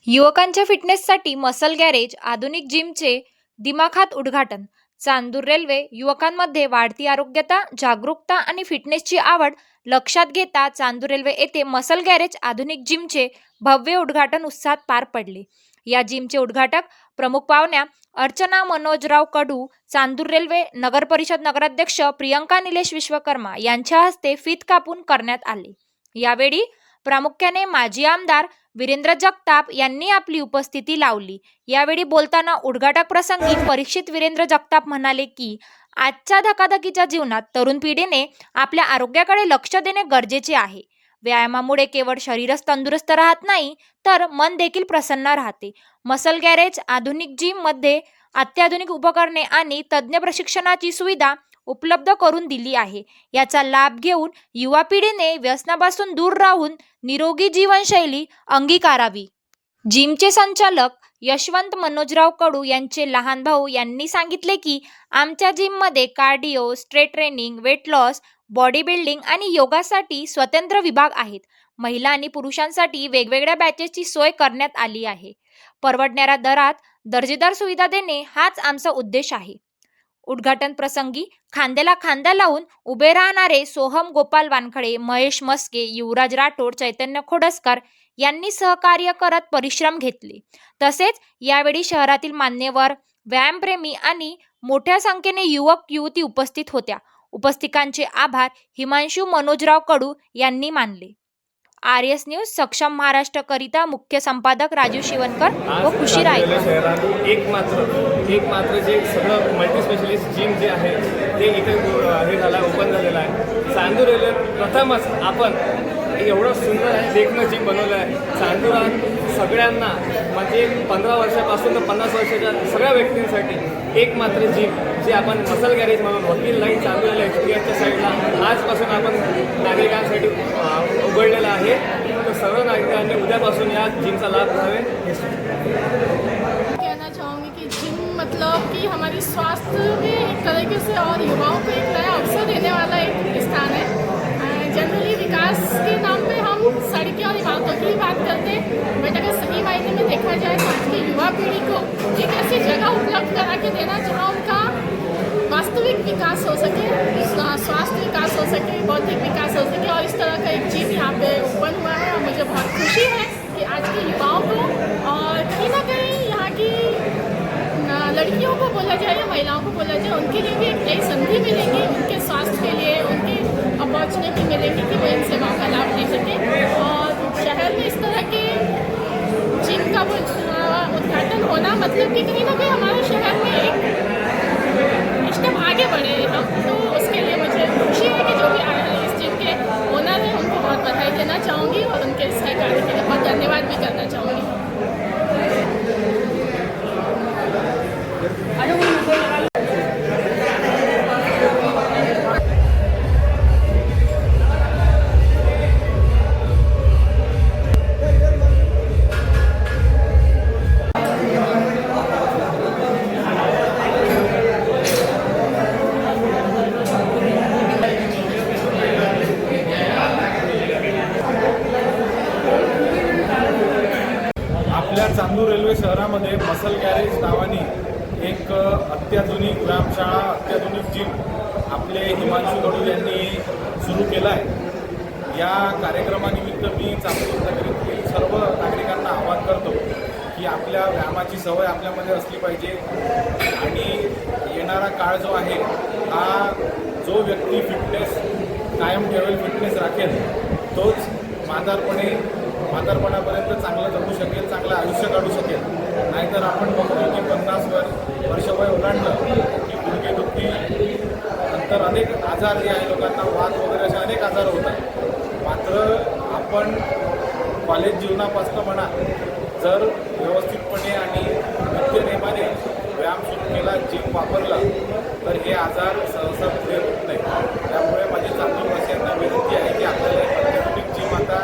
युवकांच्या फिटनेससाठी muscle garage आधुनिक जिमचे दिमाखात उद्घाटन. चांदूर रेल्वे युवकांमध्ये वाढती आरोग्यता, जागरूकता आणि फिटनेसची आवड लक्षात घेता चांदूर रेल्वे येथे मसल गॅरेज आधुनिक जिमचे भव्य उद्घाटन उत्साहात पार पडले. या जिमचे उद्घाटक प्रमुख पाहुण्या अर्चना मनोजराव कडू, चांदूर रेल्वे नगर परिषद नगराध्यक्ष प्रियंका निलेश विश्वकर्मा यांच्या हस्ते फीत कापून करण्यात आले. यावेळी प्रामुख्याने माजी आमदार वीरेंद्र जगताप यांनी आपली उपस्थिती लावली. यावेळी बोलताना उद्घाटक प्रसंगी परीक्षित वीरेंद्र जगताप म्हणाले की आजच्या धकाधकीच्या जीवनात तरुण पिढीने आपल्या आरोग्याकडे लक्ष देणे गरजेचे आहे. व्यायामामुळे केवळ शरीरच तंदुरुस्त राहत नाही, तर मन देखील प्रसन्न राहते. मसल गॅरेज आधुनिक जिम मध्ये अत्याधुनिक उपकरणे आणि तज्ञ प्रशिक्षणाची सुविधा उपलब्ध करून दिली आहे. याचा लाभ घेऊन युवा पिढीने व्यसनापासून दूर राहून निरोगी जीवनशैली अंगीकारावी. जिमचे संचालक यशवंत मनोजराव कडू यांचे लहान भाऊ यांनी सांगितले की आमच्या जिममध्ये cardio, strength training, weight loss, body building आणि योगासाठी स्वतंत्र विभाग आहेत. महिला आणि पुरुषांसाठी वेगवेगळ्या बॅचेसची सोय करण्यात आली आहे. परवडणाऱ्या दरात दर्जेदार सुविधा देणे हाच आमचा उद्देश आहे. उद्घाटन प्रसंगी खांद्याला खांदा लावून उभे राहणारे सोहम गोपाल वानखडे, महेश मस्के, युवराज राठोड, चैतन्य खोडसकर यांनी सहकार्य करत परिश्रम घेतले. तसेच यावेळी शहरातील मान्यवर, व्यायामप्रेमी आणि मोठ्या संख्येने युवक युवती उपस्थित होत्या. उपस्थितांचे आभार हिमांशू मनोजराव कडू यांनी मानले. आरएस न्यूज सक्षम महाराष्ट्र करिता मुख्य संपादक राजू शिवनकर व खुशी राय. एक मात्र जे सगळं मल्टी स्पेशलिस्ट जिम जे आहे ते इथे हे झालं ओपन झालेलं आहे. चांदूर रेल्वे प्रथमच आपण एवढं सुंदर आहे देखणं जिम बनवलं आहे. चांदुरात सगळ्यांना म्हणजे 15 वर्षापासून तर 50 वर्षाच्या सगळ्या व्यक्तींसाठी एक मात्र जिम जे आपण मसल गॅरेज म्हणून वकील लाईन चांदूरला एक्सपिरियन्सच्या साईडला आजपासून आपण नागरिकांसाठी उघडलेलं आहे. तर सर्व नागरिकांनी उद्यापासून या जिमचा लाभ घ्यावे. कहना चाहूँगी कि जिम मतलब कि हमारी स्वास्थ्य में एक तरीके से और युवाओं को एक नया अवसर देने वाला एक स्थान है. जनरली विकास के नाम पे हम सड़कें और इमारतों की बात करते हैं, बट अगर सही मायने में देखा जाए तो आज की युवा पीढ़ी को एक ऐसी जगह उपलब्ध करा के देना जहाँ उनका वास्तविक विकास हो सके, स्वास्थ्य विकास हो सके, बौद्धिक विकास हो सके. और इस तरह का एक जिम यहाँ पे ओपन हुआ है और मुझे बहुत खुशी है कि आज के युवाओं को और कहीं ना कहीं यहाँ की लड़कियों को बोला जाए या महिलाओं को बोला जाए, उनके लिए भी एक नई संधि मिलेगी. उनके स्वास्थ्य के लिए उनकी अपॉर्चुनिटी मिलेगी कि वो इन सेवाओं का लाभ ले सकें. और शहर में इस तरह के जिम का उद्घाटन होना मतलब कि कहीं ना कहीं हमारे शहर में एक स्टेप आगे बढ़े हम. तो उसके लिए मुझे खुशी है कि जो भी इस जिम के ओनर हैं उनको बहुत बधाई देना चाहूँगी और उनके सहकार्य के लिए बहुत धन्यवाद भी करना चाहूँगी. आपल्या चांदूर रेल्वे शहरामध्ये मसल गॅरेज नावाने एक अत्याधुनिक व्यायामशाळा, अत्याधुनिक जिम आपले हिमांशू कडू यांनी सुरू केला आहे. या कार्यक्रमानिमित्त मी चांदूर नगरीतील सर्व नागरिकांना आवाहन करतो की आपल्या व्यायामाची सवय आपल्यामध्ये असली पाहिजे आणि येणारा काळ जो आहे हा जो व्यक्ती फिटनेस कायम ठेवेल, फिटनेस राखेल, तोच म्हातारपणापर्यंत चांगलं जगू शकेल, चांगलं आयुष्य काढू शकेल. नाहीतर आपण बघतो की 50 वर्ष वय ओलांडलं की गुडघेदुखी, नंतर अनेक आजार जे आहे लोकांना वात वगैरे असे अनेक आजार होतात. मात्र आपण कॉलेज जीवनापासून म्हणा जर व्यवस्थितपणे आणि नित्यनेमाने व्यायाम सुरू केला, जिम वापरला, तर हे आजार सहसा पुढे होत नाही. त्यामुळे माझी चांदूरवासियांना विनंती आहे की आपल्याला जिम आता